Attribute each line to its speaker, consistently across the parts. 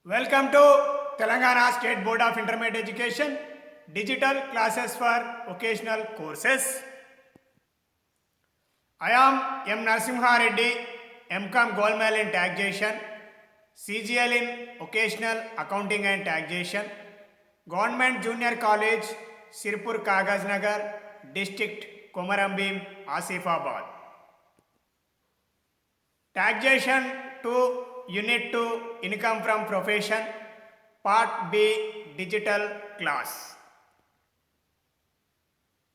Speaker 1: Welcome to Telangana State Board of Intermediate Education Digital Classes for Vocational Courses. I am M. Narasimha Reddy, MCom Gold Medal in Taxation, CGL in Vocational Accounting and Taxation, Government Junior College, Sirpur Kagaznagar, District Komarambim, Asifabad. Taxation 2, Unit 2, Income from Profession, Part B, Digital Class.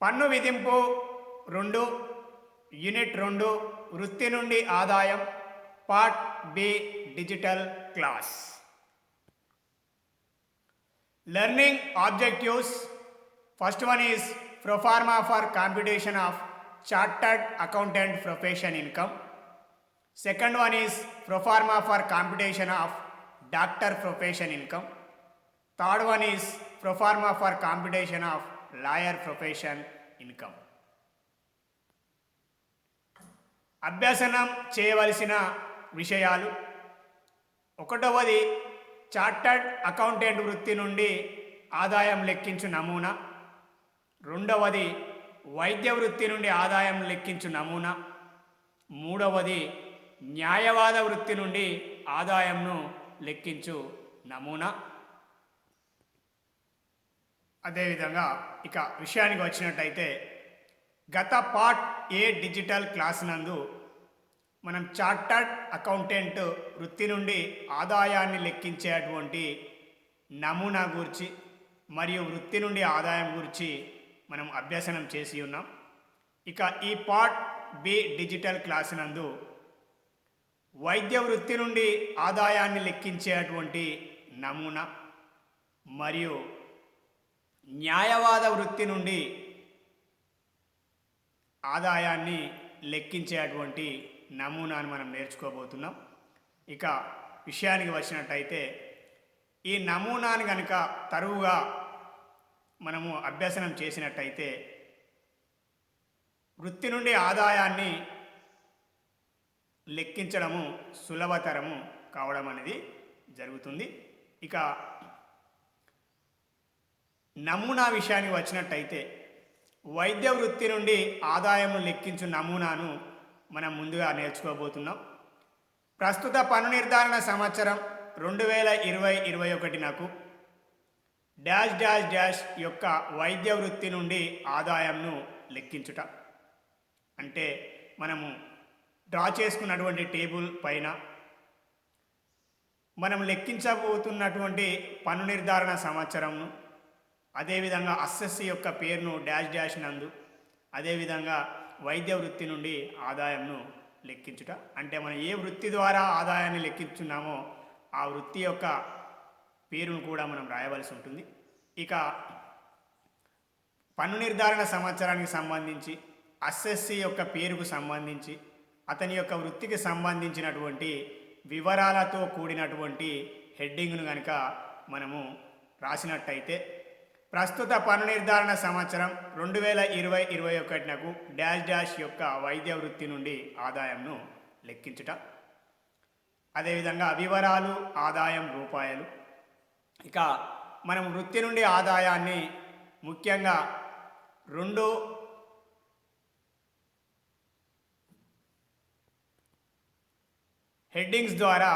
Speaker 1: పన్ను విధింపు 2, unit 2, వృత్తి నుండి ఆదాయం, part B, digital class. Learning objectives. First one is proforma for competition of chartered accountant profession income. Second one is proforma for computation of doctor profession income. Third one is proforma for computation of lawyer profession income. అభ్యసనం చేయవలసిన విషయాలు. ఒకటవది chartered accountant వృత్తి నుండి ఆదాయం లెక్కించు నమూనా. రెండవది వైద్య వృత్తి నుండి ఆదాయం లెక్కించు నమూనా. మూడవది న్యాయవాద వృత్తి నుండి ఆదాయంను లెక్కించు నమూనా. అదేవిధంగా ఇక విషయానికి వచ్చినట్టయితే గత పార్ట్ ఏ డిజిటల్ క్లాస్ నందు మనం చార్టర్డ్ అకౌంటెంట్ వృత్తి నుండి ఆదాయాన్ని లెక్కించేటువంటి నమూనా గురించి మరియు వృత్తి నుండి ఆదాయం గురించి మనం అభ్యసనం చేసి ఉన్నాం. ఇక ఈ పార్ట్ బి డిజిటల్ క్లాస్ నందు వైద్య వృత్తి నుండి ఆదాయాన్ని లెక్కించేటువంటి నమూనా మరియు న్యాయవాద వృత్తి నుండి ఆదాయాన్ని లెక్కించేటువంటి నమూనాను మనం నేర్చుకోబోతున్నాం. ఇక విషయానికి వచ్చినట్టయితే ఈ నమూనాను కనుక తరువుగా మనము అభ్యసనం చేసినట్టయితే వృత్తి నుండి ఆదాయాన్ని లెక్కించడము సులభతరము కావడం అనేది జరుగుతుంది. ఇక నమూనా విషయానికి వచ్చినట్టయితే వైద్య వృత్తి నుండి ఆదాయము లెక్కించు నమూనాను మనం ముందుగా నేర్చుకోబోతున్నాం. ప్రస్తుత పన్ను నిర్ధారణ సంవత్సరం 2020-21 డాష్ డాష్ డాష్ యొక్క వైద్య వృత్తి నుండి ఆదాయంను లెక్కించుట. అంటే మనము డ్రా చేసుకున్నటువంటి టేబుల్ పైన మనం లెక్కించబోతున్నటువంటి పన్ను నిర్ధారణ సంవత్సరంను, అదేవిధంగా అస్సెస్సి యొక్క పేరును డాష్ డాష్ నందు, అదేవిధంగా వైద్య వృత్తి నుండి ఆదాయంను లెక్కించుట. అంటే మనం ఏ వృత్తి ద్వారా ఆదాయాన్ని లెక్కించున్నామో ఆ వృత్తి యొక్క పేరును కూడా మనం రాయవలసి ఉంటుంది. ఇక పన్ను నిర్ధారణ సంవత్సరానికి సంబంధించి అస్సెస్సి యొక్క పేరుకు సంబంధించి అతని యొక్క వృత్తికి సంబంధించినటువంటి వివరాలతో కూడినటువంటి హెడ్డింగ్ను కనుక మనము రాసినట్టయితే ప్రస్తుత పన్ను నిర్ధారణ సంవత్సరం 2020-21 డాష్ డాష్ యొక్క వైద్య వృత్తి నుండి ఆదాయంను లెక్కించుట. అదేవిధంగా వివరాలు, ఆదాయం రూపాయలు. ఇక మనం వృత్తి నుండి ఆదాయాన్ని ముఖ్యంగా 2 హెడ్డింగ్స్ ద్వారా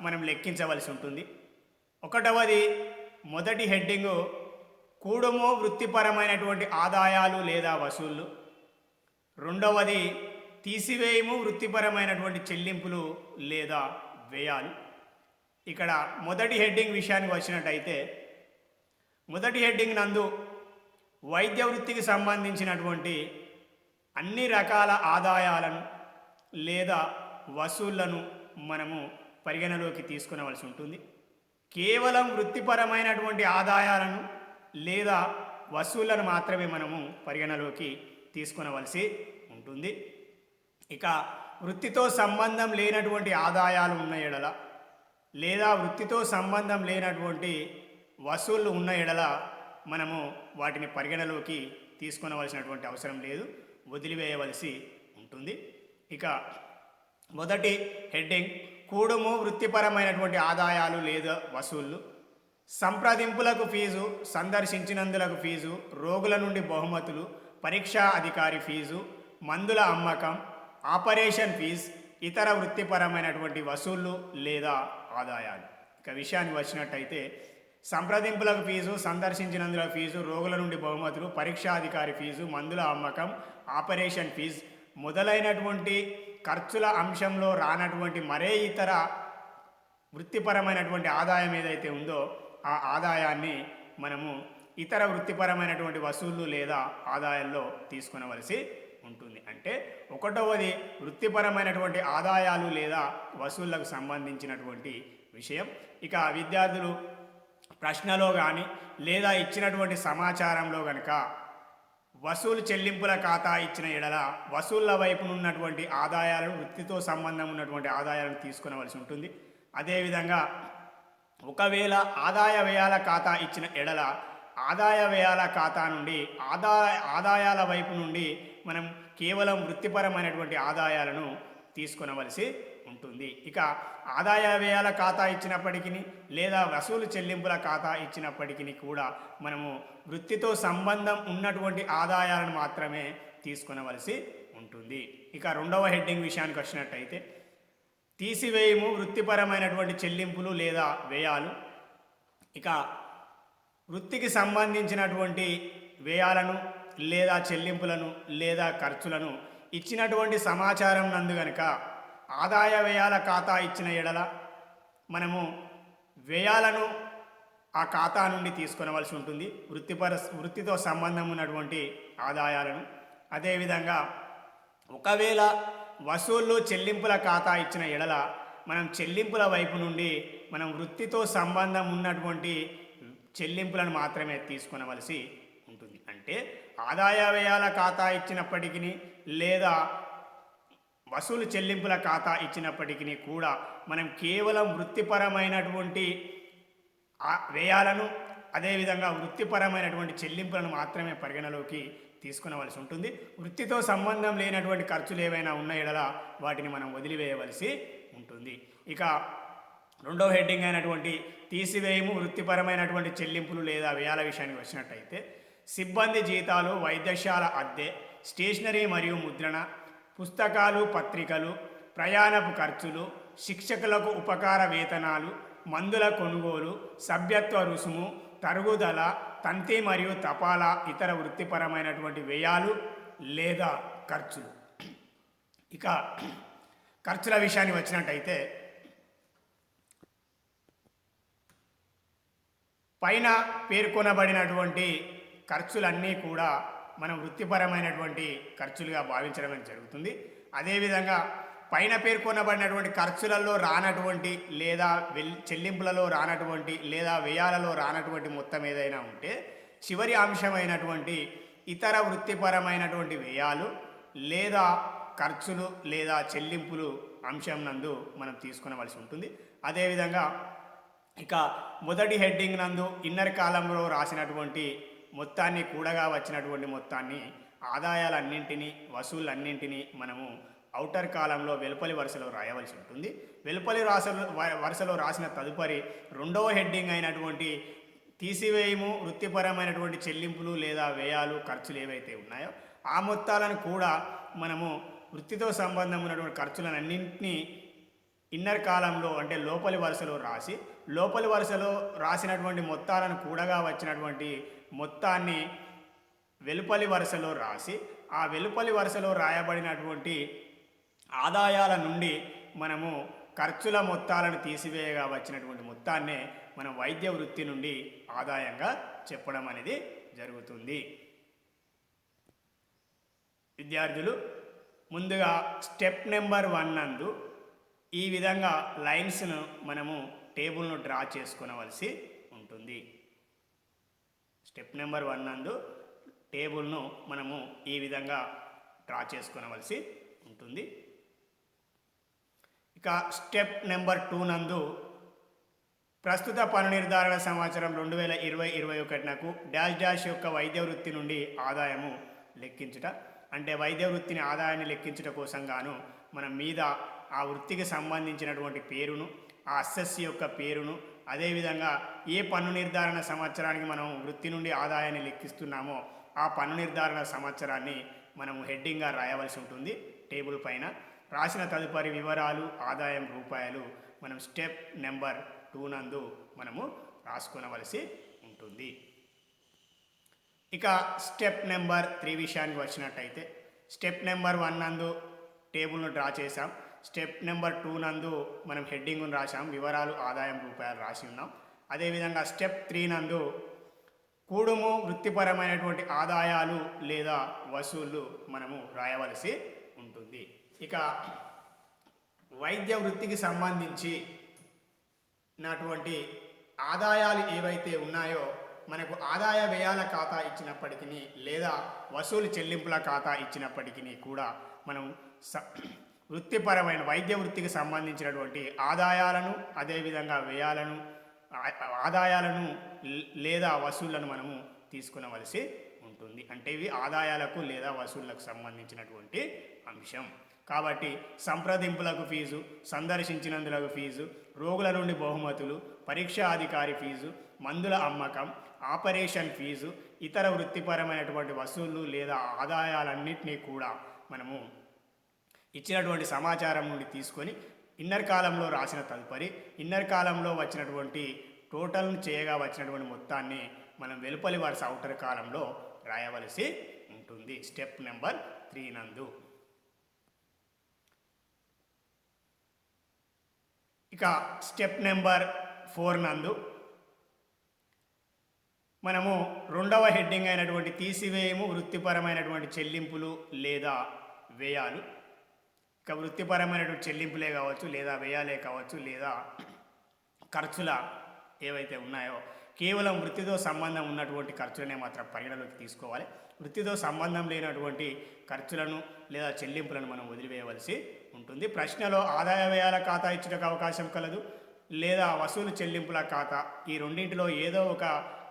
Speaker 1: మనం లెక్కించవలసి ఉంటుంది. ఒకటవది మొదటి హెడ్డింగు కూడుము వృత్తిపరమైనటువంటి ఆదాయాలు లేదా వసూళ్ళు. రెండవది తీసివేయము వృత్తిపరమైనటువంటి చెల్లింపులు లేదా వ్యయాలు. ఇక్కడ మొదటి హెడ్డింగ్ విషయానికి వచ్చినట్టయితే మొదటి హెడ్డింగ్ నందు వైద్య వృత్తికి సంబంధించినటువంటి అన్ని రకాల ఆదాయాలను లేదా వసూళ్లను మనము పరిగణలోకి తీసుకునవలసి ఉంటుంది. కేవలం వృత్తిపరమైనటువంటి ఆదాయాలను లేదా వసూళ్లను మాత్రమే మనము పరిగణలోకి తీసుకునవలసి ఉంటుంది. ఇక వృత్తితో సంబంధం లేనటువంటి ఆదాయాలు ఉన్న ఎడల లేదా వృత్తితో సంబంధం లేనటువంటి వసూళ్లు ఉన్న ఎడల మనము వాటిని పరిగణలోకి తీసుకునవలసినటువంటి అవసరం లేదు, వదిలివేయవలసి ఉంటుంది. ఇక మొదటి హెడ్డింగ్ కూడుము వృత్తిపరమైనటువంటి ఆదాయాలు లేదా వసూళ్లు, సంప్రదింపులకు ఫీజు, సందర్శించినందులకు ఫీజు, రోగుల నుండి బహుమతులు, పరీక్షా అధికారి ఫీజు, మందుల అమ్మకం, ఆపరేషన్ ఫీజు, ఇతర వృత్తిపరమైనటువంటి వసూళ్లు లేదా ఆదాయాలు. ఇక విషయానికి వచ్చినట్టయితే సంప్రదింపులకు ఫీజు, సందర్శించినందులకు ఫీజు, రోగుల నుండి బహుమతులు, పరీక్షా అధికారి ఫీజు, మందుల అమ్మకం, ఆపరేషన్ ఫీజు మొదలైనటువంటి ఖర్చుల అంశంలో రానటువంటి మరే ఇతర వృత్తిపరమైనటువంటి ఆదాయం ఏదైతే ఉందో ఆ ఆదాయాన్ని మనము ఇతర వృత్తిపరమైనటువంటి వసూళ్లు లేదా ఆదాయాల్లో తీసుకొనవలసి ఉంటుంది. అంటే ఒకటవది వృత్తిపరమైనటువంటి ఆదాయాలు లేదా వసూళ్లకు సంబంధించినటువంటి విషయం. ఇక విద్యార్థులు ప్రశ్నలో కానీ లేదా ఇచ్చినటువంటి సమాచారంలో కనుక వసూలు చెల్లింపుల ఖాతా ఇచ్చిన ఎడల వసూళ్ల వైపున ఉన్నటువంటి ఆదాయాలను, వృత్తితో సంబంధం ఉన్నటువంటి ఆదాయాలను తీసుకొనవలసి ఉంటుంది. అదేవిధంగా ఒకవేళ ఆదాయ వ్యయాల ఖాతా ఇచ్చిన ఎడల ఆదాయ వ్యయాల ఖాతా నుండి ఆదాయాల వైపు నుండి మనం కేవలం వృత్తిపరమైనటువంటి ఆదాయాలను తీసుకొనవలసి ఉంటుంది. ఇక ఆదాయ వ్యయాల ఖాతా ఇచ్చినప్పటికీ లేదా వసూలు చెల్లింపుల ఖాతా ఇచ్చినప్పటికీ కూడా మనము వృత్తితో సంబంధం ఉన్నటువంటి ఆదాయాలను మాత్రమే తీసుకొనవలసి ఉంటుంది. ఇక రెండవ హెడ్డింగ్ విషయానికి వచ్చినట్టయితే తీసివేయము వృత్తిపరమైనటువంటి చెల్లింపులు లేదా వ్యయాలు. ఇక వృత్తికి సంబంధించినటువంటి వ్యయాలను లేదా చెల్లింపులను లేదా ఖర్చులను ఇచ్చినటువంటి సమాచారం నందు గనుక ఆదాయ వ్యయాల ఖాతా ఇచ్చిన ఎడల మనము వ్యయాలను ఆ ఖాతా నుండి తీసుకొనవలసి ఉంటుంది, వృత్తితో సంబంధం ఉన్నటువంటి ఆదాయాలను. అదేవిధంగా ఒకవేళ వసూళ్ళు చెల్లింపుల ఖాతా ఇచ్చిన ఎడల మనం చెల్లింపుల వైపు నుండి మనం వృత్తితో సంబంధం ఉన్నటువంటి చెల్లింపులను మాత్రమే తీసుకొనవలసి ఉంటుంది. అంటే ఆదాయ వ్యయాల ఖాతా ఇచ్చినప్పటికీ లేదా వసూలు చెల్లింపుల ఖాతా ఇచ్చినప్పటికీ కూడా మనం కేవలం వృత్తిపరమైనటువంటి వ్యయాలను అదేవిధంగా వృత్తిపరమైనటువంటి చెల్లింపులను మాత్రమే పరిగణలోకి తీసుకునవలసి ఉంటుంది. వృత్తితో సంబంధం లేనటువంటి ఖర్చులు ఏవైనా ఉన్న ఎడల వాటిని మనం వదిలివేయవలసి ఉంటుంది. ఇక రెండవ హెడ్డింగ్ అయినటువంటి తీసివేయము వృత్తిపరమైనటువంటి చెల్లింపులు లేదా వ్యయాల విషయానికి వచ్చినట్టయితే సిబ్బంది జీతాలు, వైద్యశాల అద్దె, స్టేషనరీ మరియు ముద్రణ, పుస్తకాలు, పత్రికలు, ప్రయాణపు ఖర్చులు, శిక్షకులకు ఉపకార వేతనాలు, మందుల కొనుగోలు, సభ్యత్వ రుసుము, తరుగుదల, తంతి మరియు తపాలా ఇతర వృత్తిపరమైనటువంటి వ్యయాలు లేదా ఖర్చులు. ఇక ఖర్చుల విషయానికి వచ్చినట్టయితే పైన పేర్కొనబడినటువంటి ఖర్చులన్నీ కూడా మనం వృత్తిపరమైనటువంటి ఖర్చులుగా భావించడం జరుగుతుంది. అదేవిధంగా పైన పేర్కొనబడినటువంటి ఖర్చులలో రానటువంటి లేదా చెల్లింపులలో రానటువంటి లేదా వ్యయాలలో రానటువంటి మొత్తం ఏదైనా ఉంటే చివరి అంశమైనటువంటి ఇతర వృత్తిపరమైనటువంటి వ్యయాలు లేదా ఖర్చులు లేదా చెల్లింపులు అంశం నందు మనం తీసుకొనవలసి ఉంటుంది. అదేవిధంగా ఇక మొదటి హెడ్డింగ్ నందు ఇన్నర్ కాలంలో రాసినటువంటి మొత్తాన్ని కూడగా వచ్చినటువంటి మొత్తాన్ని ఆదాయాలన్నింటినీ వసూళ్ళన్నింటినీ మనము ఔటర్ కాలంలో వెలుపలి వరుసలో రాయవలసి ఉంటుంది. వెలుపలి వరుసలో రాసిన తదుపరి రెండవ హెడ్డింగ్ అయినటువంటి తీసివేయము వృత్తిపరమైనటువంటి చెల్లింపులు లేదా వ్యయాలు ఖర్చులు ఏవైతే ఉన్నాయో ఆ మొత్తాలను కూడా మనము వృత్తితో సంబంధం ఉన్నటువంటి ఖర్చులన్నింటినీ ఇన్నర్ కాలంలో అంటే లోపలి వరుసలో రాసి లోపలి వరుసలో రాసినటువంటి మొత్తాలను కూడగా వచ్చినటువంటి మొత్తాన్ని వెలుపలి వరుసలో రాసి ఆ వెలుపలి వరుసలో రాయబడినటువంటి ఆదాయాల నుండి మనము ఖర్చుల మొత్తాలను తీసివేయగా వచ్చినటువంటి మొత్తాన్నే మనం వైద్య వృత్తి నుండి ఆదాయంగా చెప్పడం అనేది జరుగుతుంది. విద్యార్థులు ముందుగా స్టెప్ నెంబర్ 1 నందు ఈ విధంగా లైన్స్ను మనము టేబుల్ను డ్రా చేసుకొనవలసి ఉంటుంది. స్టెప్ నెంబర్ 1 నందు టేబుల్ను మనము ఈ విధంగా డ్రా చేసుకొనవలసి ఉంటుంది. ఇక స్టెప్ నెంబర్ 2 నందు ప్రస్తుత పన్ను నిర్ధారణ సంవత్సరం 2020-21 డాష్ డాష్ యొక్క వైద్య వృత్తి నుండి ఆదాయము లెక్కించుట. అంటే వైద్య వృత్తిని ఆదాయాన్ని లెక్కించుట కోసం గాను మనం మీద ఆ వృత్తికి సంబంధించినటువంటి పేరును, ఆ అసెస్ యొక్క పేరును, అదేవిధంగా ఏ పన్ను నిర్ధారణ సంవత్సరానికి మనం వృత్తి నుండి ఆదాయాన్ని లెక్కిస్తున్నామో ఆ పన్ను నిర్ధారణ సంవత్సరాన్ని మనము హెడ్డింగ్గా రాయవలసి ఉంటుంది టేబుల్ పైన. రాసిన తదుపరి వివరాలు, ఆదాయం రూపాయలు మనం స్టెప్ నెంబర్ 2 నందు మనము రాసుకొనవలసి ఉంటుంది. ఇక స్టెప్ నెంబర్ 3 విషయానికి వచ్చినట్టయితే, స్టెప్ నెంబర్ 1 నందు టేబుల్ను డ్రా చేసాం. స్టెప్ నెంబర్ 2 నందు మనం హెడ్డింగ్ను రాసాం, వివరాలు, ఆదాయం రూపాయలు రాసి ఉన్నాం. అదేవిధంగా స్టెప్ 3 నందు కూడుము వృత్తిపరమైనటువంటి ఆదాయాలు లేదా వసూళ్ళు మనము రాయవలసి ఉంటుంది. ఇక వైద్య వృత్తికి సంబంధించి ఆదాయాలు ఏవైతే ఉన్నాయో మనకు ఆదాయ వ్యయాల ఖాతా ఇచ్చినప్పటికీ లేదా వసూలు చెల్లింపుల ఖాతా ఇచ్చినప్పటికీ కూడా మనం వృత్తిపరమైన వైద్య వృత్తికి సంబంధించినటువంటి ఆదాయాలను, అదేవిధంగా వ్యయాలను, ఆదాయాలను లేదా వసూళ్లను మనము తీసుకునవలసి ఉంటుంది. అంటే ఇవి ఆదాయాలకు లేదా వసూళ్లకు సంబంధించినటువంటి అంశం. కాబట్టి సంప్రదింపులకు ఫీజు, సందర్శించినందులకు ఫీజు, రోగుల నుండి బహుమతులు, పరీక్షా అధికారి ఫీజు, మందుల అమ్మకం, ఆపరేషన్ ఫీజు, ఇతర వృత్తిపరమైనటువంటి వసూళ్లు లేదా ఆదాయాలన్నింటినీ కూడా మనము ఇచ్చినటువంటి సమాచారం నుండి తీసుకొని ఇన్నర్ కాలంలో రాసిన తదుపరి ఇన్నర్ కాలంలో వచ్చినటువంటి టోటల్ను చేయగా వచ్చినటువంటి మొత్తాన్ని మనం వెలుపలి వరుస ఔటర్ కాలంలో రాయవలసి ఉంటుంది స్టెప్ నెంబర్ 3 నందు. ఇక స్టెప్ నెంబర్ 4 నందు మనము రెండవ హెడ్డింగ్ అయినటువంటి తీసివేయము వృత్తిపరమైనటువంటి చెల్లింపులు లేదా వ్యయాలు. ఇక వృత్తిపరమైనటువంటి చెల్లింపులే కావచ్చు లేదా వ్యయాలే కావచ్చు లేదా ఖర్చుల ఏవైతే ఉన్నాయో కేవలం వృత్తితో సంబంధం ఉన్నటువంటి ఖర్చులనే మాత్రం పరిగణలోకి తీసుకోవాలి. వృత్తితో సంబంధం లేనటువంటి ఖర్చులను లేదా చెల్లింపులను మనం వదిలివేయవలసి ఉంటుంది. ప్రశ్నలో ఆదాయ వ్యయాల ఖాతా ఇచ్చుటకు అవకాశం కలదు, లేదా వసూలు చెల్లింపుల ఖాతా, ఈ రెండింటిలో ఏదో ఒక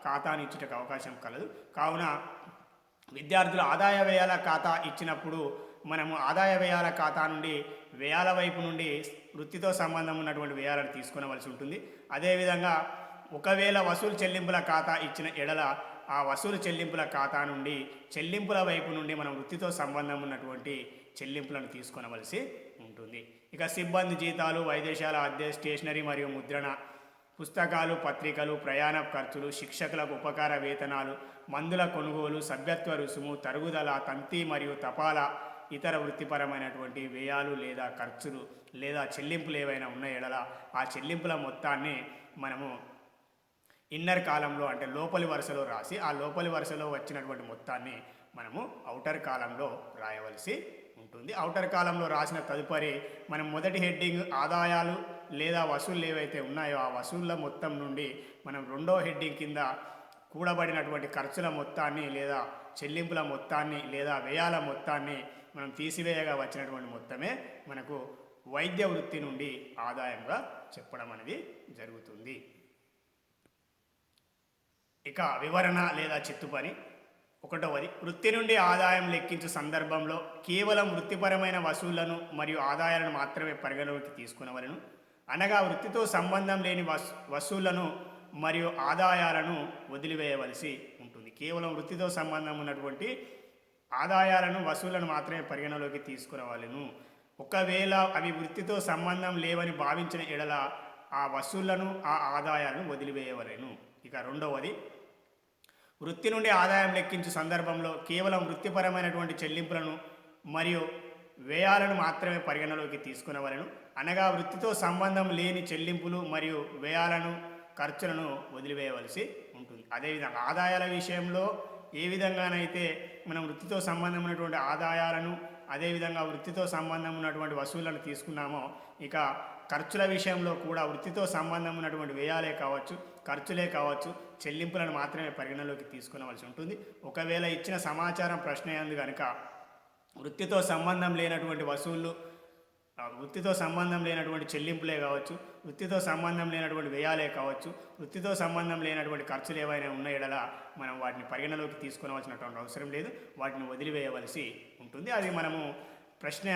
Speaker 1: ఖాతాను ఇచ్చుటకు అవకాశం కలదు. కావున విద్యార్థులు ఆదాయ వ్యయాల ఖాతా ఇచ్చినప్పుడు మనము ఆదాయ వ్యయాల ఖాతా నుండి వ్యయాల వైపు నుండి వృత్తితో సంబంధం ఉన్నటువంటి వ్యయాలను తీసుకునవలసి ఉంటుంది. అదేవిధంగా ఒకవేళ వసూలు చెల్లింపుల ఖాతా ఇచ్చిన ఎడల ఆ వసూలు చెల్లింపుల ఖాతా నుండి చెల్లింపుల వైపు నుండి మనం వృత్తితో సంబంధం ఉన్నటువంటి చెల్లింపులను తీసుకొనవలసి ఉంటుంది. ఇక సిబ్బంది జీతాలు, వైద్యశాల అద్దె, స్టేషనరీ మరియు ముద్రణ, పుస్తకాలు, పత్రికలు, ప్రయాణ ఖర్చులు, శిక్షకులకు ఉపకార వేతనాలు, మందుల కొనుగోలు, సభ్యత్వ రుసుము, తరుగుదల, తంతి మరియు తపాలా, ఇతర వృత్తిపరమైనటువంటి వ్యయాలు లేదా ఖర్చులు లేదా చెల్లింపులు ఏవైనా ఉన్న ఎడల ఆ చెల్లింపుల మొత్తాన్ని మనము ఇన్నర్ కాలంలో అంటే లోపలి వరుసలో రాసి ఆ లోపలి వరుసలో వచ్చినటువంటి మొత్తాన్ని మనము ఔటర్ కాలంలో రాయవలసి ఉంటుంది. ఔటర్ కాలంలో రాసిన తదుపరి మనం మొదటి హెడ్డింగ్ ఆదాయాలు లేదా వసూళ్ళు ఏవైతే ఉన్నాయో ఆ వసూళ్ళ మొత్తం నుండి మనం రెండో హెడ్డింగ్ కింద కూడబడినటువంటి ఖర్చుల మొత్తాన్ని లేదా చెల్లింపుల మొత్తాన్ని లేదా వ్యయాల మొత్తాన్ని మనం తీసివేయగా వచ్చినటువంటి మొత్తమే మనకు వైద్య వృత్తి నుండి ఆదాయంగా చెప్పడం అనేది జరుగుతుంది. ఇక వివరణ లేదా చిత్తుపని. ఒకటవది, వృత్తి నుండి ఆదాయం లెక్కించు సందర్భంలో కేవలం వృత్తిపరమైన వసూళ్లను మరియు ఆదాయాలను మాత్రమే పరిగణలోకి తీసుకునవలను. అనగా వృత్తితో సంబంధం లేని వసూళ్లను మరియు ఆదాయాలను వదిలివేయవలసి ఉంటుంది. కేవలం వృత్తితో సంబంధం ఉన్నటువంటి ఆదాయాలను వసూళ్లను మాత్రమే పరిగణలోకి తీసుకురావాలను. ఒకవేళ అవి వృత్తితో సంబంధం లేవని భావించిన ఎడల ఆ వసూళ్లను ఆ ఆదాయాలను వదిలివేయవలెను. ఇక రెండవది, వృత్తి నుండి ఆదాయం లెక్కించు సందర్భంలో కేవలం వృత్తిపరమైనటువంటి చెల్లింపులను మరియు వ్యయాలను మాత్రమే పరిగణలోకి తీసుకునవలెను. అనగా వృత్తితో సంబంధం లేని చెల్లింపులు మరియు వ్యయాలను ఖర్చులను వదిలివేయవలసి ఉంటుంది. అదేవిధంగా ఆదాయాల విషయంలో ఏ విధంగానైతే మనం వృత్తితో సంబంధం ఉన్నటువంటి ఆదాయాలను అదేవిధంగా వృత్తితో సంబంధం ఉన్నటువంటి వసూళ్లను తీసుకున్నామో ఇక ఖర్చుల విషయంలో కూడా వృత్తితో సంబంధం ఉన్నటువంటి వ్యయాలే కావచ్చు ఖర్చులే కావచ్చు చెల్లింపులను మాత్రమే పరిగణలోకి తీసుకునవలసి ఉంటుంది. ఒకవేళ ఇచ్చిన సమాచారం ప్రశ్న యందు కనుక వృత్తితో సంబంధం లేనటువంటి వసూళ్ళు వృత్తితో సంబంధం లేనటువంటి చెల్లింపులే కావచ్చు వృత్తితో సంబంధం లేనటువంటి వ్యయాలే కావచ్చు వృత్తితో సంబంధం లేనటువంటి ఖర్చులు ఏవైనా ఉన్న ఎడల మనం వాటిని పరిగణలోకి తీసుకునవలసినటువంటి అవసరం లేదు, వాటిని వదిలివేయవలసి ఉంటుంది. అది మనము ప్రశ్న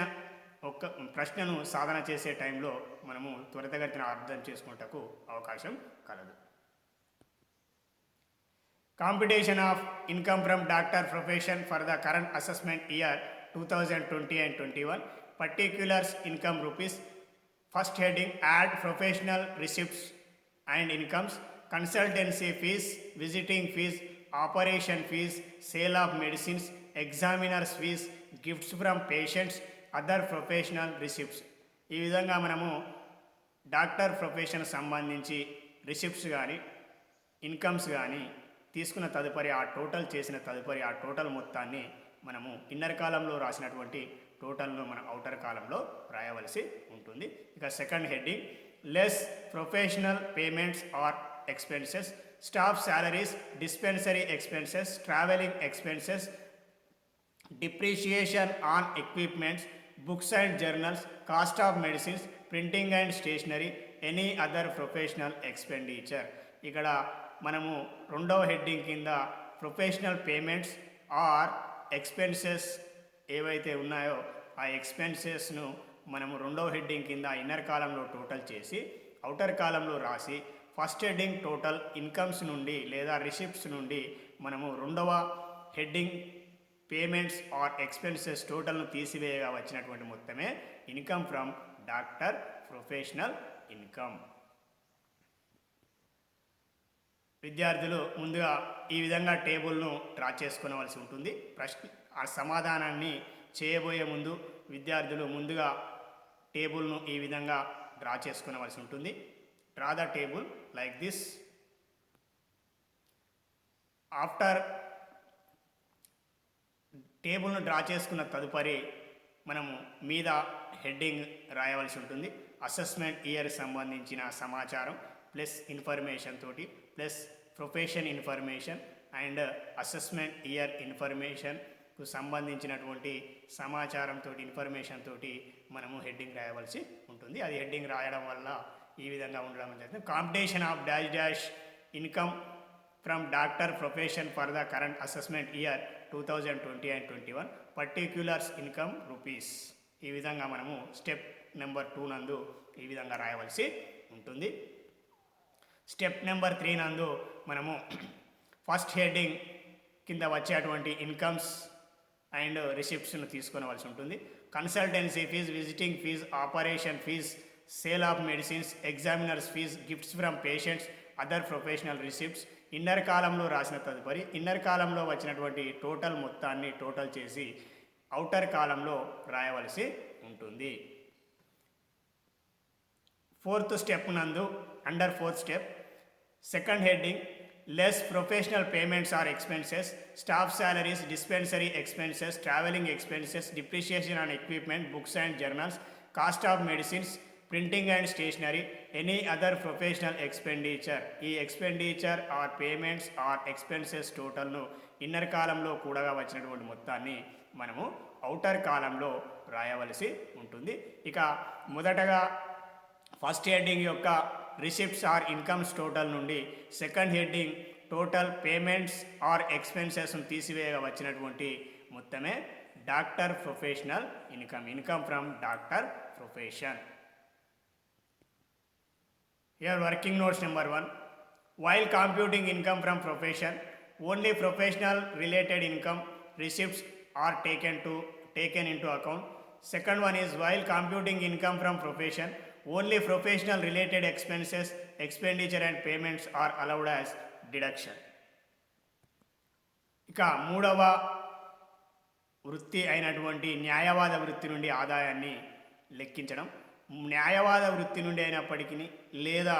Speaker 1: ఒక్క ప్రశ్నను సాధన చేసే టైంలో మనము త్వరితగతిన అర్థం చేసుకున్నటకు అవకాశం కలదు. Computation of income from doctor profession for the current assessment year 2020 and 21. Particulars income rupees. First heading, add professional receipts and incomes, consultancy fees, visiting fees, operation fees, sale of medicines, examiners fees, gifts from patients, other professional receipts. ఈ విధంగా మనము doctor profession సంబంధించి receipts కానీ incomes కానీ తీసుకున్న తదుపరి ఆ total చేసిన తదుపరి ఆ టోటల్ మొత్తాన్ని మనము ఇన్నర్ కాలంలో రాసినటువంటి టోటల్ను మనం అవుటర్ కాలంలో రాయవలసి ఉంటుంది. ఇక second heading, less professional payments or expenses, staff salaries, dispensary expenses, travelling expenses, depreciation on equipments, books and journals, cost of medicines, printing and stationery, any other professional expenditure. ఇక్కడ మనము రెండవ హెడ్డింగ్ కింద professional payments or expenses ఏవైతే ఉన్నాయో ఆ ఎక్స్పెన్సెస్ను మనము రెండవ heading కింద ఇన్నర్ కాలంలో టోటల్ చేసి అవుటర్ కాలంలో రాసి ఫస్ట్ హెడ్డింగ్ టోటల్ ఇన్కమ్స్ నుండి లేదా రిసిప్ట్స్ నుండి మనము రెండవ హెడ్డింగ్ పేమెంట్స్ ఆర్ ఎక్స్పెన్సెస్ టోటల్ను తీసివేయగా వచ్చినటువంటి మొత్తమే income from doctor professional income. విద్యార్థులు ముందుగా ఈ విధంగా టేబుల్ను డ్రా చేసుకోవలసి ఉంటుంది. ఆ సమాధానాన్ని చేయబోయే ముందు విద్యార్థులు ముందుగా టేబుల్ను ఈ విధంగా డ్రా చేసుకోవలసి ఉంటుంది. Draw the table like this. After టేబుల్ను డ్రా చేసుకున్న తదుపరి మనము మీద హెడ్డింగ్ రాయవలసి ఉంటుంది. అసెస్మెంట్ ఇయర్ సంబంధించిన సమాచారం ప్లస్ ఇన్ఫర్మేషన్ తోటి plus profession information and assessment year ఇన్ఫర్మేషన్కు సంబంధించినటువంటి సమాచారంతో ఇన్ఫర్మేషన్ తోటి మనము హెడ్డింగ్ రాయవలసి ఉంటుంది. అది హెడ్డింగ్ రాయడం వల్ల ఈ విధంగా ఉండడం జరుగుతుంది. Competition of dash dash income from doctor profession for the current assessment year 2020 and 21. Particulars income rupees. ఈ విధంగా మనము స్టెప్ నెంబర్ 2 నందు ఈ విధంగా రాయవలసి ఉంటుంది. స్టెప్ నెంబర్ 3 నందు మనము ఫస్ట్ హెడ్డింగ్ కింద వచ్చేటువంటి ఇన్కమ్స్ అండ్ రిసిప్ట్స్ను తీసుకోవలసి ఉంటుంది. Consultancy fee, visiting fee, operation fee, sale of medicines, examiners fee, gifts from patients, other professional receipts. Inner కాలంలో రాసిన తదుపరి ఇన్నర్ కాలంలో వచ్చినటువంటి టోటల్ మొత్తాన్ని టోటల్ చేసి అవుటర్ కాలంలో రాయవలసి ఉంటుంది. ఫోర్త్ స్టెప్ నందు under fourth step second heading, less professional payments or expenses, staff salaries, dispensary expenses, travelling expenses, depreciation on equipment, books and journals, cost of medicines, printing and stationery, any other professional expenditure. ఈ expenditure or payments or expenses టోటల్ను inner కాలంలో కూడగా వచ్చినటువంటి మొత్తాన్ని మనము outer కాలంలో రాయవలసి ఉంటుంది. ఇక మొదటగా ఫస్ట్ హెడ్డింగ్ యొక్క రిసిప్ట్స్ ఆర్ ఇన్కమ్స్ టోటల్ నుండి second heading total payments or ఎక్స్పెన్సెస్ను తీసివేయగా వచ్చినటువంటి మొత్తమే doctor professional income, income from doctor profession. Here working notes number 1. While computing income from profession, only professional related income receipts are taken into account. Second one is, while computing income from profession, only professional related expenses, expenditure and payments are allowed as deduction. ఇక మూడవ వృత్తి అయినటువంటి న్యాయవాద వృత్తి నుండి ఆదాయాన్ని లెక్కించడం. న్యాయవాద వృత్తి నుండి అయినప్పటికీ లేదా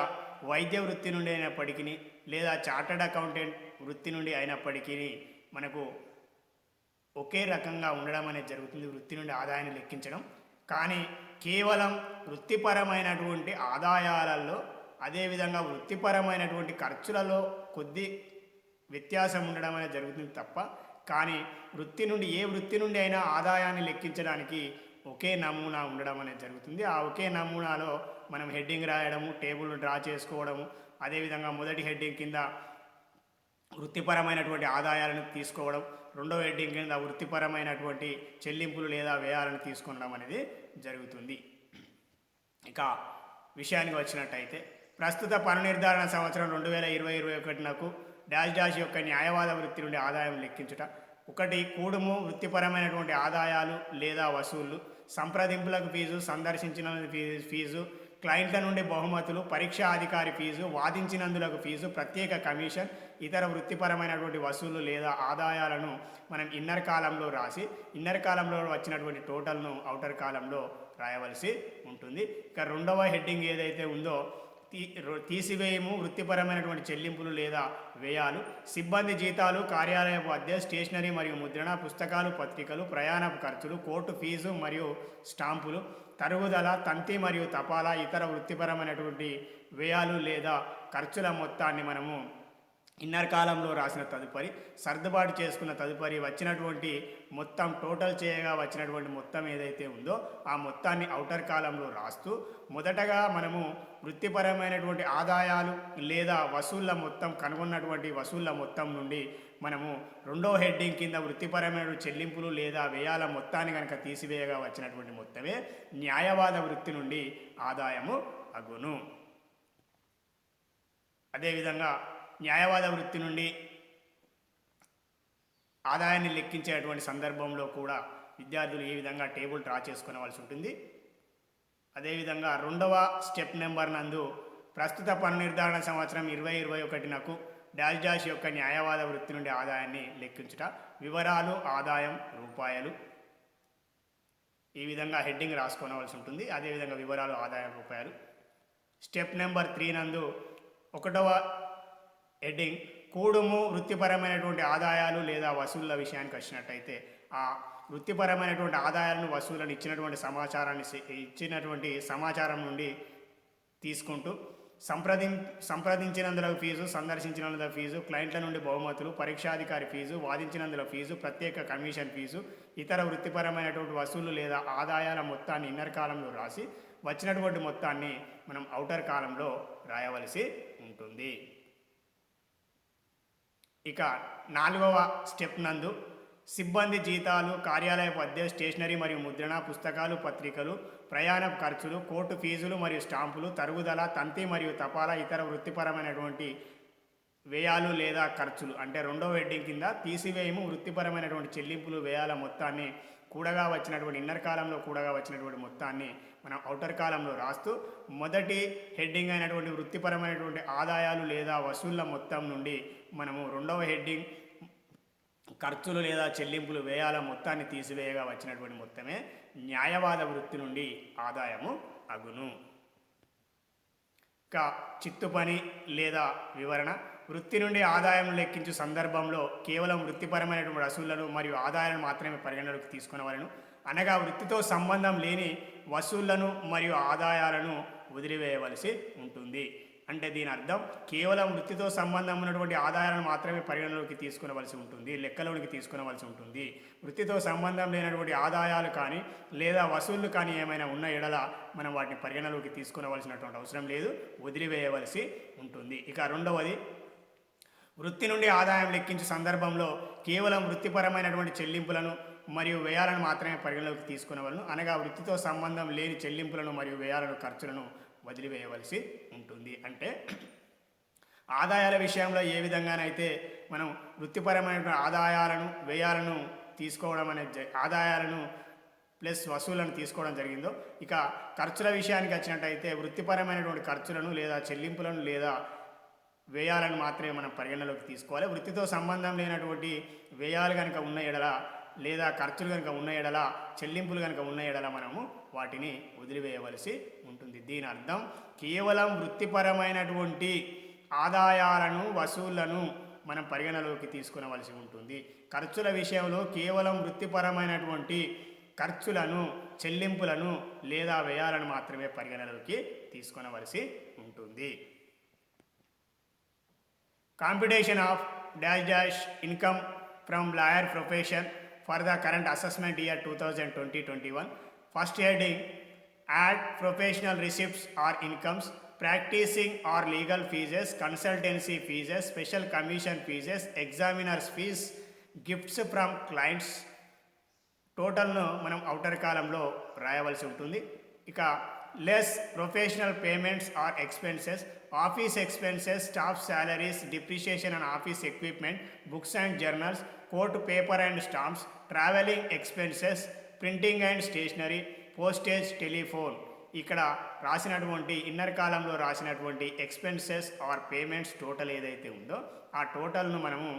Speaker 1: వైద్య వృత్తి నుండి అయినప్పటికీ లేదా చార్టర్డ్ అకౌంటెంట్ వృత్తి నుండి అయినప్పటికీ మనకు ఒకే రకంగా ఉండడం అనేది జరుగుతుంది వృత్తి నుండి ఆదాయాన్ని లెక్కించడం. కానీ కేవలం వృత్తిపరమైనటువంటి ఆదాయాలలో అదేవిధంగా వృత్తిపరమైనటువంటి ఖర్చులలో కొద్ది వ్యత్యాసం ఉండడం అనేది జరుగుతుంది తప్ప, కానీ ఏ వృత్తి నుండి అయినా ఆదాయాన్ని లెక్కించడానికి ఒకే నమూనా ఉండడం అనేది జరుగుతుంది. ఆ ఒకే నమూనాలో మనం హెడ్డింగ్ రాయడము, టేబుల్ డ్రా చేసుకోవడము, అదేవిధంగా మొదటి హెడ్డింగ్ కింద వృత్తిపరమైనటువంటి ఆదాయాలను తీసుకోవడం, రెండవ హెడ్డింగ్ కింద వృత్తిపరమైనటువంటి చెల్లింపులు లేదా వ్యయాలను తీసుకొనడం అనేది జరుగుతుంది. ఇక విషయానికి వచ్చినట్టయితే ప్రస్తుత పన్ను నిర్ధారణ సంవత్సరం 2020-21 డాష్ డాష్ యొక్క న్యాయవాద వృత్తి నుండి ఆదాయం లెక్కించుట. 1. కూడుము వృత్తిపరమైనటువంటి ఆదాయాలు లేదా వసూళ్లు, సంప్రదింపులకు ఫీజు, సందర్శించిన ఫీజు, క్లయింట్ల నుండి బహుమతులు, పరీక్షా అధికారి ఫీజు, వాదించినందులకు ఫీజు, ప్రత్యేక కమిషన్, ఇతర వృత్తిపరమైనటువంటి వసూళ్లు లేదా ఆదాయాలను మనం ఇన్నర్ కాలంలో రాసి ఇన్నర్ కాలంలో వచ్చినటువంటి టోటల్ను అవుటర్ కాలంలో రాయవలసి ఉంటుంది. ఇక రెండవ హెడ్డింగ్ ఏదైతే ఉందో తీసివేయము వృత్తిపరమైనటువంటి చెల్లింపులు లేదా వ్యయాలు, సిబ్బంది జీతాలు, కార్యాలయపు అద్దె, స్టేషనరీ మరియు ముద్రణ, పుస్తకాలు, పత్రికలు, ప్రయాణపు ఖర్చులు, కోర్టు ఫీజు మరియు స్టాంపులు, తరుగుదల, తంతి మరియు తపాలా, ఇతర వృత్తిపరమైనటువంటి వ్యయాలు లేదా ఖర్చుల మొత్తాన్ని మనము ఇన్నర్ కాలంలో రాసిన తదుపరి సర్దుబాటు చేసుకున్న తదుపరి వచ్చినటువంటి మొత్తం టోటల్ చేయగా వచ్చినటువంటి మొత్తం ఏదైతే ఉందో ఆ మొత్తాన్ని అవుటర్ కాలంలో రాస్తూ మొదటగా మనము వృత్తిపరమైనటువంటి ఆదాయాలు లేదా వసూళ్ల మొత్తం కనుగొన్నటువంటి వసూళ్ల మొత్తం నుండి మనము రెండో హెడ్డింగ్ కింద వృత్తిపరమైన చెల్లింపులు లేదా వ్యయాల మొత్తాన్ని కనుక తీసివేయగా వచ్చినటువంటి మొత్తమే న్యాయవాద వృత్తి నుండి ఆదాయము అగును. అదేవిధంగా న్యాయవాద వృత్తి నుండి ఆదాయాన్ని లెక్కించేటువంటి సందర్భంలో కూడా విద్యార్థులు ఈ విధంగా టేబుల్ డ్రా చేసుకోవాల్సి ఉంటుంది. అదేవిధంగా రెండవ స్టెప్ నెంబర్ నందు ప్రస్తుత పన్ను నిర్ధారణ సంవత్సరం 2021 డాష్ డాష్ యొక్క న్యాయవాద వృత్తి నుండి ఆదాయాన్ని లెక్కించుట. వివరాలు ఆదాయం రూపాయలు, ఈ విధంగా హెడ్డింగ్ రాసుకోవాల్సి ఉంటుంది. అదేవిధంగా వివరాలు ఆదాయం రూపాయలు. స్టెప్ నెంబర్ 3 నందు 1వ హెడ్డింగ్ కూడుము వృత్తిపరమైనటువంటి ఆదాయాలు లేదా వసూళ్ల విషయానికి వచ్చినట్టయితే ఆ వృత్తిపరమైనటువంటి ఆదాయాలను వసూళ్లను ఇచ్చినటువంటి సమాచారం నుండి తీసుకుంటూ సంప్రదించినందులకు ఫీజు, సందర్శించినందులకు ఫీజు, క్లయింట్ల నుండి బహుమతులు, పరీక్షాధికారి ఫీజు, వాదించినందుల ఫీజు, ప్రత్యేక కమిషన్ ఫీజు, ఇతర వృత్తిపరమైనటువంటి వసూళ్లు లేదా ఆదాయాల మొత్తాన్ని ఇన్నర్ కాలంలో రాసి వచ్చినటువంటి మొత్తాన్ని మనం అవుటర్ కాలంలో రాయవలసి ఉంటుంది. ఇక 4వ స్టెప్ నందు సిబ్బంది జీతాలు, కార్యాలయపు అద్దె, స్టేషనరీ మరియు ముద్రణ, పుస్తకాలు, పత్రికలు, ప్రయాణపు ఖర్చులు, కోర్టు ఫీజులు మరియు స్టాంపులు, తరుగుదల, తంతి మరియు తపాలా, ఇతర వృత్తిపరమైనటువంటి వ్యయాలు లేదా ఖర్చులు అంటే రెండవ హెడ్డింగ్ కింద తీసివేయము వృత్తిపరమైనటువంటి చెల్లింపులు వ్యయాల మొత్తాన్ని కూడగా వచ్చినటువంటి ఇన్నర్ కాలంలో కూడగా వచ్చినటువంటి మొత్తాన్ని మనం అవుటర్ కాలంలో రాస్తూ మొదటి హెడ్డింగ్ అయినటువంటి వృత్తిపరమైనటువంటి ఆదాయాలు లేదా వసూళ్ల మొత్తం నుండి మనము రెండవ హెడ్డింగ్ ఖర్చులు లేదా చెల్లింపులు వ్యయాల మొత్తాన్ని తీసివేయగా వచ్చినటువంటి మొత్తమే న్యాయవాద వృత్తి నుండి ఆదాయము అగును. ఇక చిత్తు పని లేదా వివరణ. వృత్తి నుండి ఆదాయం లెక్కించు సందర్భంలో కేవలం వృత్తిపరమైనటువంటి వసూళ్లను మరియు ఆదాయాలను మాత్రమే పరిగణలోకి తీసుకునేవాళ్ళను. అనగా వృత్తితో సంబంధం లేని వసూళ్లను మరియు ఆదాయాలను వదిలివేయవలసి ఉంటుంది. అంటే దీని అర్థం కేవలం వృత్తితో సంబంధం ఉన్నటువంటి ఆదాయాలను మాత్రమే పరిగణలోకి తీసుకునవలసి ఉంటుంది, లెక్కలోనికి తీసుకునవలసి ఉంటుంది. వృత్తితో సంబంధం లేనటువంటి ఆదాయాలు కానీ లేదా వసూళ్లు కానీ ఏమైనా ఉన్న ఎడల మనం వాటిని పరిగణలోకి తీసుకునవలసినటువంటి అవసరం లేదు, వదిలివేయవలసి ఉంటుంది. ఇక రెండవది, వృత్తి నుండి ఆదాయం లెక్కించే సందర్భంలో కేవలం వృత్తిపరమైనటువంటి చెల్లింపులను మరియు వ్యయాలను మాత్రమే పరిగణలోకి తీసుకునేవాళ్ళను. అనగా వృత్తితో సంబంధం లేని చెల్లింపులను మరియు వ్యయాలను ఖర్చులను వదిలివేయవలసి ఉంటుంది. అంటే ఆదాయాల విషయంలో ఏ విధంగానైతే మనం వృత్తిపరమైనటువంటి ఆదాయాలను వ్యయాలను తీసుకోవడం అనేది ఆదాయాలను ప్లస్ వసూళ్లను తీసుకోవడం జరిగిందో, ఇక ఖర్చుల విషయానికి వచ్చినట్టయితే వృత్తిపరమైనటువంటి ఖర్చులను లేదా చెల్లింపులను లేదా వ్యయాలను మాత్రమే మనం పరిగణలోకి తీసుకోవాలి. వృత్తితో సంబంధం లేనటువంటి వ్యయాలు కనుక ఉన్న ఎడల లేదా ఖర్చులు కనుక ఉన్న ఎడల చెల్లింపులు కనుక ఉన్న ఎడల మనము వాటిని వదిలివేయవలసి ఉంటుంది. దీని అర్థం కేవలం వృత్తిపరమైనటువంటి ఆదాయాలను వసూళ్లను మనం పరిగణలోకి తీసుకునవలసి ఉంటుంది. ఖర్చుల విషయంలో కేవలం వృత్తిపరమైనటువంటి ఖర్చులను చెల్లింపులను లేదా వ్యయాలను మాత్రమే పరిగణలోకి తీసుకునవలసి ఉంటుంది. Computation of dash dash income from lawyer profession for the current assessment year 2020-21. First heading, add professional receipts or incomes practicing or legal fees, consultancy fees, special commission fees, examiners fees, gifts from clients, టోటల్ను మనం outer కాలంలో రాయవలసి ఉంటుంది. ఇక less professional payments or expenses, office expenses, staff salaries, depreciation and office equipment, books and journals, court paper and stamps, travelling expenses, printing and stationery, postage, telephone. ఇక్కడ రాసినటువంటి inner కాలంలో రాసినటువంటి expenses are payments total ఏదైతే ఉందో ఆ టోటల్ను మనము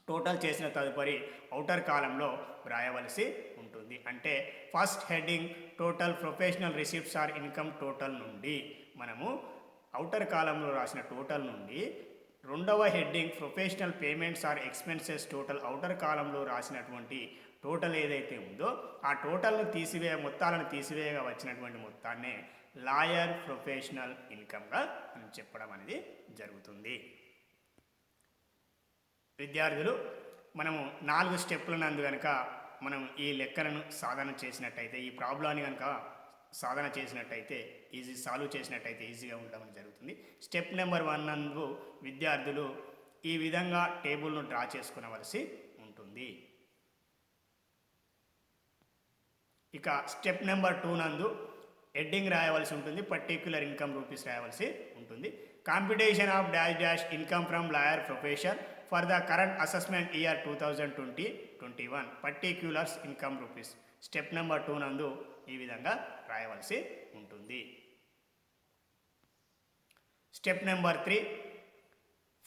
Speaker 1: total చేసిన తదుపరి ఔటర్ కాలంలో వ్రాయవలసి ఉంటుంది. అంటే first heading total professional receipts or income total నుండి మనము ఔటర్ కాలంలో రాసిన టోటల్ నుండి రెండవ heading professional payments or expenses total outer కాలంలో రాసినటువంటి టోటల్ ఏదైతే ఉందో ఆ టోటల్ను మొత్తాలను తీసివేయగా వచ్చినటువంటి మొత్తాన్నే లాయర్ ప్రొఫెషనల్ ఇన్కమ్గా మనం చెప్పడం అనేది జరుగుతుంది. విద్యార్థులు మనము 4 స్టెప్పుల నందు కనుక మనం ఈ లెక్కలను సాధన చేసినట్టయితే ఈ ప్రాబ్లాన్ని కనుక సాధన చేసినట్టయితే సాల్వ్ చేసినట్టయితే ఈజీగా ఉండడం జరుగుతుంది. స్టెప్ నెంబర్ 1 నందు విద్యార్థులు ఈ విధంగా టేబుల్ను డ్రా చేసుకునవలసి ఉంటుంది. ఇక స్టెప్ నెంబర్ 2 నందు హెడ్డింగ్ రాయవలసి ఉంటుంది, పర్టిక్యులర్ ఇన్కమ్ రూపీస్ రాయవలసి ఉంటుంది. Competition of dash dash income from lawyer profession for the current assessment year 2020-21 particulars income rupees. Step number 2 నందు ఈ విధంగా రాయవలసి ఉంటుంది. Step number 3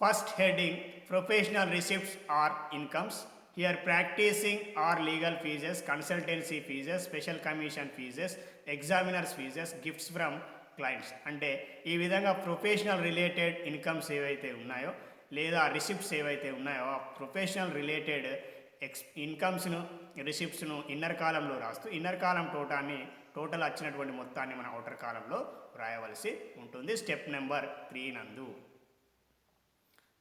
Speaker 1: first heading professional receipts or incomes. Here practising or legal fees, consultancy fees, special commission fees, examiners fees, gifts from clients. అంటే ఈ విధంగా professional related incomes ఏవైతే ఉన్నాయో లేదా రిసిప్ట్స్ ఏవైతే ఉన్నాయో ఆ ప్రొఫెషనల్ రిలేటెడ్ ఇన్కమ్స్ను రిసిప్ట్స్ను ఇన్నర్ కాలంలో రాస్తూ ఇన్నర్ కాలం టోటల్ వచ్చినటువంటి మొత్తాన్ని మన ఔటర్ కాలంలో రాయవలసి ఉంటుంది. స్టెప్ నెంబర్ 3 నందు.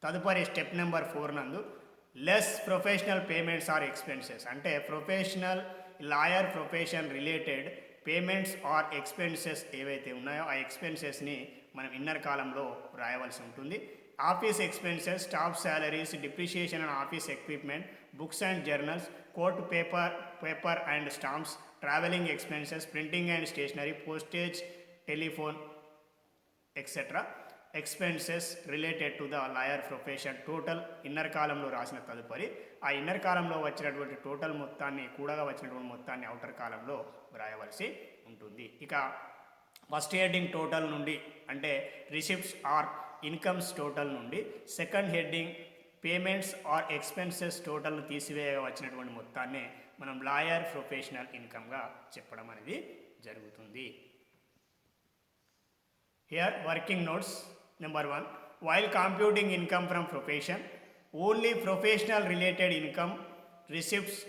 Speaker 1: తదుపరి స్టెప్ నెంబర్ 4 నందు less professional payments or expenses. అంటే professional lawyer profession related payments or expenses ఏవైతే ఉన్నాయో ఆ ఎక్స్పెన్సెస్ని మనం ఇన్నర్ కాలంలో రాయవలసి ఉంటుంది. Office expenses, staff salaries, depreciation and office equipment, books and journals, court paper and stamps, travelling expenses, printing and stationery, postage, telephone etcetera expenses related to the lawyer profession total inner కాలంలో రాసిన తదుపరి ఆ inner కాలంలో వచ్చినటువంటి total మొత్తాన్ని కూడగా వచ్చినటువంటి మొత్తాన్ని outer కాలంలో వ్రాయవలసి ఉంటుంది. ఇక ఫస్ట్ హెడ్డింగ్ టోటల్ నుండి అంటే రిసిప్ట్స్ ఆర్ ఇన్కమ్స్ టోటల్ నుండి second heading payments or expenses టోటల్ను తీసివేయగా వచ్చినటువంటి మొత్తాన్ని మనం లాయర్ ప్రొఫెషనల్ ఇన్కమ్గా చెప్పడం అనేది జరుగుతుంది. Here working notes. Number 1 while computing income from profession only professional related income receipts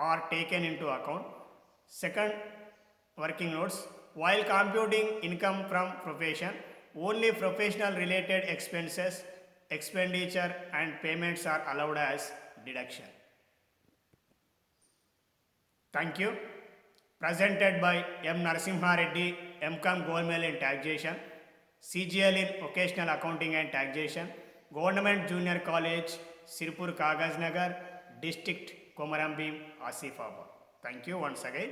Speaker 1: are taken into account. Second working notes while computing income from profession only professional related expenses, expenditure and payments are allowed as deduction. Thank you. Presented by M. Narasimha Reddy, M.Com Gold Medal in Taxation, CGL in Occasional Accounting and Taxation, Government Junior College, Sirpur Kagaz Nagar, District Komaram Bhim, Asifabad. Thank you once again.